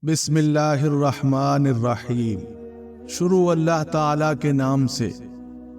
بسم اللہ الرحمن الرحیم۔ شروع اللہ تعالیٰ کے نام سے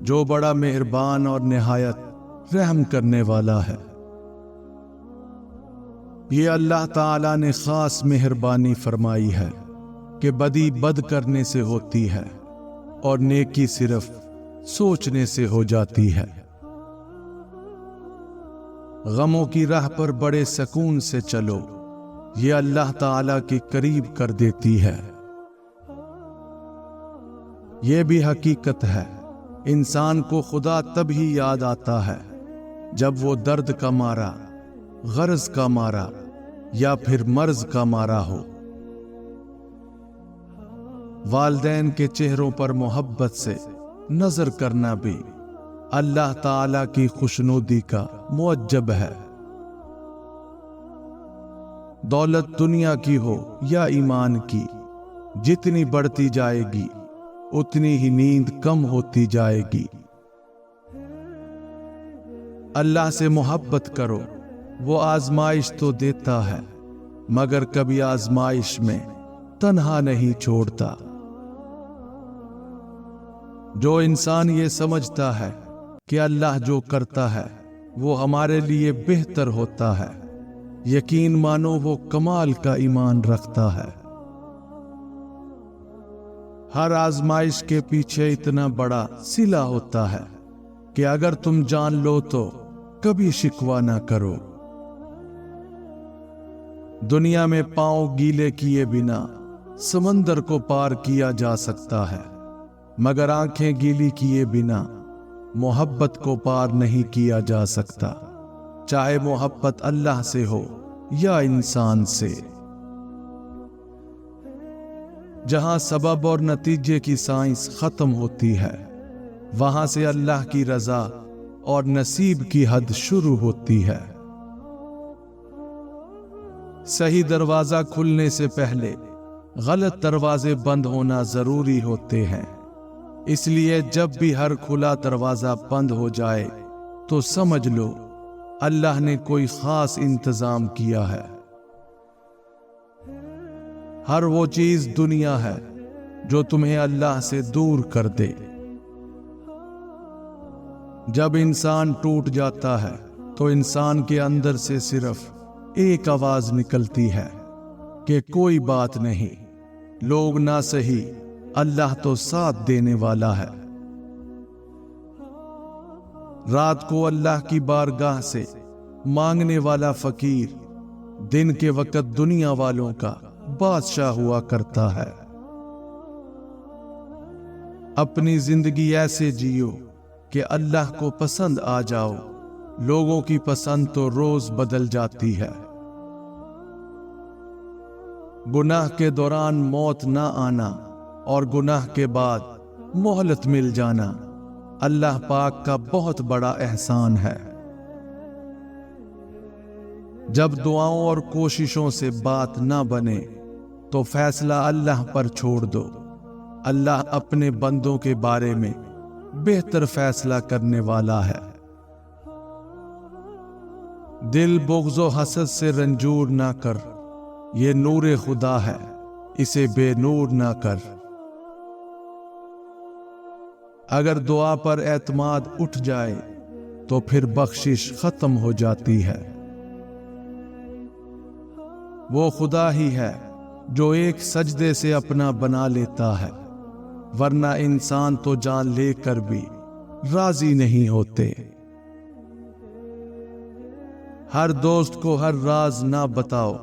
جو بڑا مہربان اور نہایت رحم کرنے والا ہے۔ یہ اللہ تعالیٰ نے خاص مہربانی فرمائی ہے کہ بدی بد کرنے سے ہوتی ہے اور نیکی صرف سوچنے سے ہو جاتی ہے۔ غموں کی راہ پر بڑے سکون سے چلو، یہ اللہ تعالیٰ کے قریب کر دیتی ہے۔ یہ بھی حقیقت ہے، انسان کو خدا تب ہی یاد آتا ہے جب وہ درد کا مارا، غرض کا مارا یا پھر مرض کا مارا ہو۔ والدین کے چہروں پر محبت سے نظر کرنا بھی اللہ تعالیٰ کی خوشنودی کا معجب ہے۔ دولت دنیا کی ہو یا ایمان کی، جتنی بڑھتی جائے گی اتنی ہی نیند کم ہوتی جائے گی۔ اللہ سے محبت کرو، وہ آزمائش تو دیتا ہے مگر کبھی آزمائش میں تنہا نہیں چھوڑتا۔ جو انسان یہ سمجھتا ہے کہ اللہ جو کرتا ہے وہ ہمارے لیے بہتر ہوتا ہے، یقین مانو وہ کمال کا ایمان رکھتا ہے۔ ہر آزمائش کے پیچھے اتنا بڑا صلہ ہوتا ہے کہ اگر تم جان لو تو کبھی شکوہ نہ کرو۔ دنیا میں پاؤں گیلے کیے بنا سمندر کو پار کیا جا سکتا ہے، مگر آنکھیں گیلی کیے بنا محبت کو پار نہیں کیا جا سکتا، چاہے محبت اللہ سے ہو یا انسان سے۔ جہاں سبب اور نتیجے کی سائنس ختم ہوتی ہے، وہاں سے اللہ کی رضا اور نصیب کی حد شروع ہوتی ہے۔ صحیح دروازہ کھلنے سے پہلے غلط دروازے بند ہونا ضروری ہوتے ہیں، اس لیے جب بھی ہر کھلا دروازہ بند ہو جائے تو سمجھ لو اللہ نے کوئی خاص انتظام کیا ہے۔ ہر وہ چیز دنیا ہے جو تمہیں اللہ سے دور کر دے۔ جب انسان ٹوٹ جاتا ہے تو انسان کے اندر سے صرف ایک آواز نکلتی ہے کہ کوئی بات نہیں، لوگ نہ سہی، اللہ تو ساتھ دینے والا ہے۔ رات کو اللہ کی بارگاہ سے مانگنے والا فقیر دن کے وقت دنیا والوں کا بادشاہ ہوا کرتا ہے۔ اپنی زندگی ایسے جیو کہ اللہ کو پسند آ جاؤ، لوگوں کی پسند تو روز بدل جاتی ہے۔ گناہ کے دوران موت نہ آنا اور گناہ کے بعد مہلت مل جانا اللہ پاک کا بہت بڑا احسان ہے۔ جب دعاؤں اور کوششوں سے بات نہ بنے تو فیصلہ اللہ پر چھوڑ دو، اللہ اپنے بندوں کے بارے میں بہتر فیصلہ کرنے والا ہے۔ دل بغض و حسد سے رنجور نہ کر، یہ نور خدا ہے، اسے بے نور نہ کر۔ اگر دعا پر اعتماد اٹھ جائے تو پھر بخشش ختم ہو جاتی ہے۔ وہ خدا ہی ہے جو ایک سجدے سے اپنا بنا لیتا ہے، ورنہ انسان تو جان لے کر بھی راضی نہیں ہوتے۔ ہر دوست کو ہر راز نہ بتاؤ،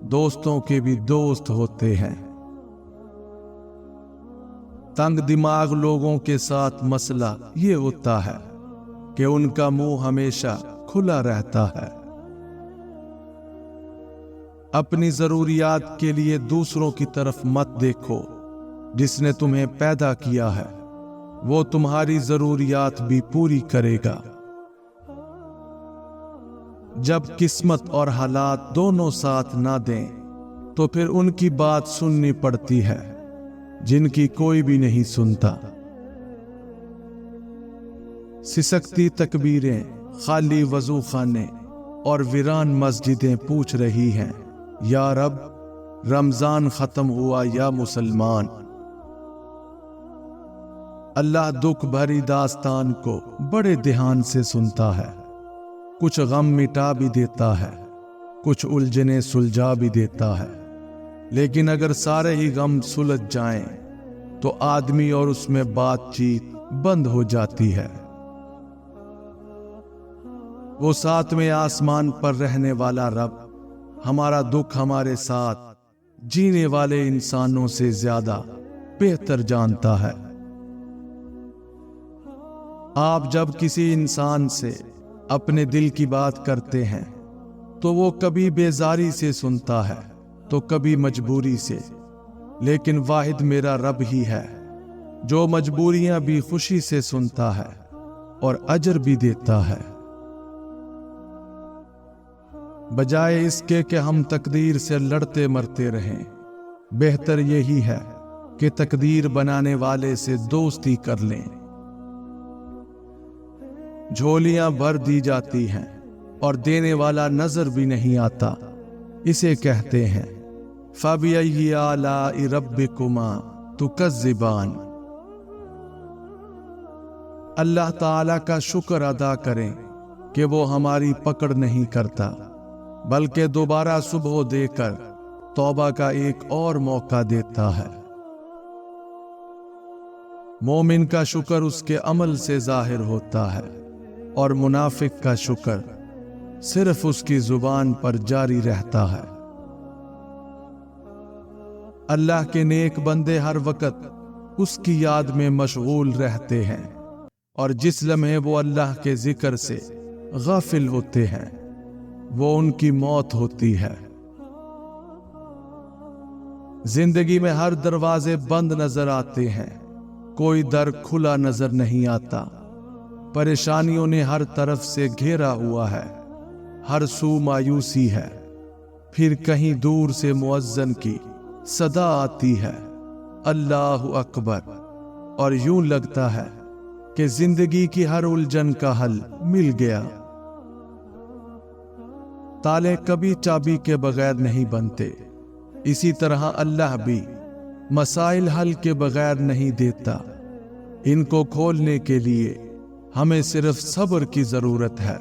دوستوں کے بھی دوست ہوتے ہیں۔ تنگ دماغ لوگوں کے ساتھ مسئلہ یہ ہوتا ہے کہ ان کا منہ ہمیشہ کھلا رہتا ہے۔ اپنی ضروریات کے لیے دوسروں کی طرف مت دیکھو، جس نے تمہیں پیدا کیا ہے وہ تمہاری ضروریات بھی پوری کرے گا۔ جب قسمت اور حالات دونوں ساتھ نہ دیں تو پھر ان کی بات سننی پڑتی ہے جن کی کوئی بھی نہیں سنتا۔ سسکتی تکبیریں، خالی وضو خانے اور ویران مسجدیں پوچھ رہی ہیں، یا رب رمضان ختم ہوا یا مسلمان۔ اللہ دکھ بھری داستان کو بڑے دھیان سے سنتا ہے، کچھ غم مٹا بھی دیتا ہے، کچھ الجھنیں سلجھا بھی دیتا ہے، لیکن اگر سارے ہی غم سلجھ جائیں تو آدمی اور اس میں بات چیت بند ہو جاتی ہے۔ وہ ساتویں آسمان پر رہنے والا رب ہمارا دکھ ہمارے ساتھ جینے والے انسانوں سے زیادہ بہتر جانتا ہے۔ آپ جب کسی انسان سے اپنے دل کی بات کرتے ہیں تو وہ کبھی بیزاری سے سنتا ہے تو کبھی مجبوری سے، لیکن واحد میرا رب ہی ہے جو مجبوریاں بھی خوشی سے سنتا ہے اور اجر بھی دیتا ہے۔ بجائے اس کے کہ ہم تقدیر سے لڑتے مرتے رہیں، بہتر یہی ہے کہ تقدیر بنانے والے سے دوستی کر لیں۔ جھولیاں بھر دی جاتی ہیں اور دینے والا نظر بھی نہیں آتا، اسے کہتے ہیں فَبِأَيِّ آلَاءِ رَبِّكُمَا تُكَذِّبَانِ۔ اللہ تعالیٰ کا شکر ادا کریں کہ وہ ہماری پکڑ نہیں کرتا، بلکہ دوبارہ صبح دے کر توبہ کا ایک اور موقع دیتا ہے۔ مومن کا شکر اس کے عمل سے ظاہر ہوتا ہے اور منافق کا شکر صرف اس کی زبان پر جاری رہتا ہے۔ اللہ کے نیک بندے ہر وقت اس کی یاد میں مشغول رہتے ہیں، اور جس لمحے وہ اللہ کے ذکر سے غافل ہوتے ہیں وہ ان کی موت ہوتی ہے۔ زندگی میں ہر دروازے بند نظر آتے ہیں، کوئی در کھلا نظر نہیں آتا۔ پریشانیوں نے ہر طرف سے گھیرا ہوا ہے، ہر سو مایوسی ہے۔ پھر کہیں دور سے مؤذن کی صدا آتی ہے، اللہ اکبر، اور یوں لگتا ہے کہ زندگی کی ہر الجھن کا حل مل گیا۔ تالے کبھی چابی کے بغیر نہیں بنتے، اسی طرح اللہ بھی مسائل حل کے بغیر نہیں دیتا۔ ان کو کھولنے کے لیے ہمیں صرف صبر کی ضرورت ہے۔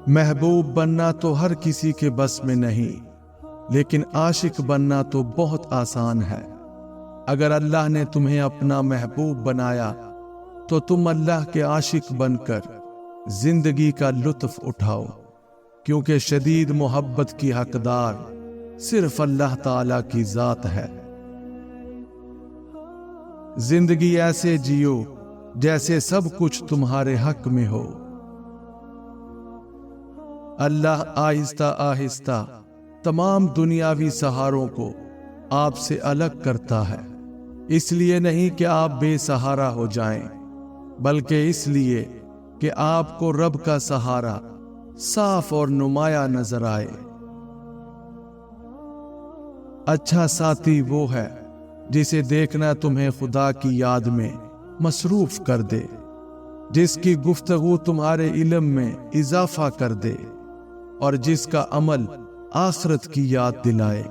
محبوب بننا تو ہر کسی کے بس میں نہیں، لیکن عاشق بننا تو بہت آسان ہے۔ اگر اللہ نے تمہیں اپنا محبوب بنایا تو تم اللہ کے عاشق بن کر زندگی کا لطف اٹھاؤ، کیونکہ شدید محبت کی حقدار صرف اللہ تعالی کی ذات ہے۔ زندگی ایسے جیو جیسے سب کچھ تمہارے حق میں ہو۔ اللہ آہستہ آہستہ تمام دنیاوی سہاروں کو آپ سے الگ کرتا ہے، اس لیے نہیں کہ آپ بے سہارا ہو جائیں، بلکہ اس لیے کہ آپ کو رب کا سہارا صاف اور نمایاں نظر آئے۔ اچھا ساتھی وہ ہے جسے دیکھنا تمہیں خدا کی یاد میں مصروف کر دے، جس کی گفتگو تمہارے علم میں اضافہ کر دے، اور جس کا عمل آخرت کی یاد دلائے۔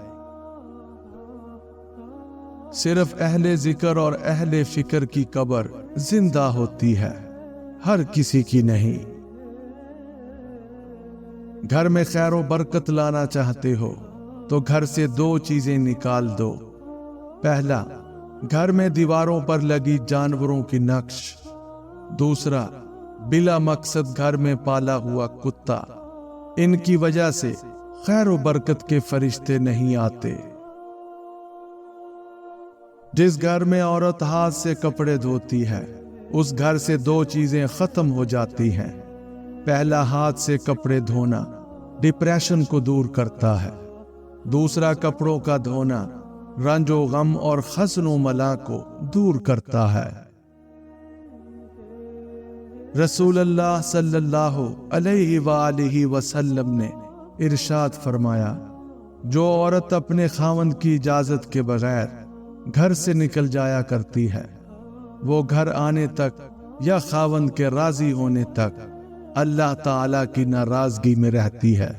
صرف اہل ذکر اور اہل فکر کی قبر زندہ ہوتی ہے، ہر کسی کی نہیں۔ گھر میں خیر و برکت لانا چاہتے ہو تو گھر سے دو چیزیں نکال دو۔ پہلا، گھر میں دیواروں پر لگی جانوروں کی نقش۔ دوسرا، بلا مقصد گھر میں پالا ہوا کتا۔ ان کی وجہ سے خیر و برکت کے فرشتے نہیں آتے۔ جس گھر میں عورت ہاتھ سے کپڑے دھوتی ہے اس گھر سے دو چیزیں ختم ہو جاتی ہیں۔ پہلا، ہاتھ سے کپڑے دھونا ڈپریشن کو دور کرتا ہے۔ دوسرا، کپڑوں کا دھونا رنج و غم اور حزن و ملال کو دور کرتا ہے۔ رسول اللہ صلی اللہ علیہ وآلہ وسلم نے ارشاد فرمایا، جو عورت اپنے خاوند کی اجازت کے بغیر گھر سے نکل جایا کرتی ہے وہ گھر آنے تک یا خاوند کے راضی ہونے تک اللہ تعالی کی ناراضگی میں رہتی ہے۔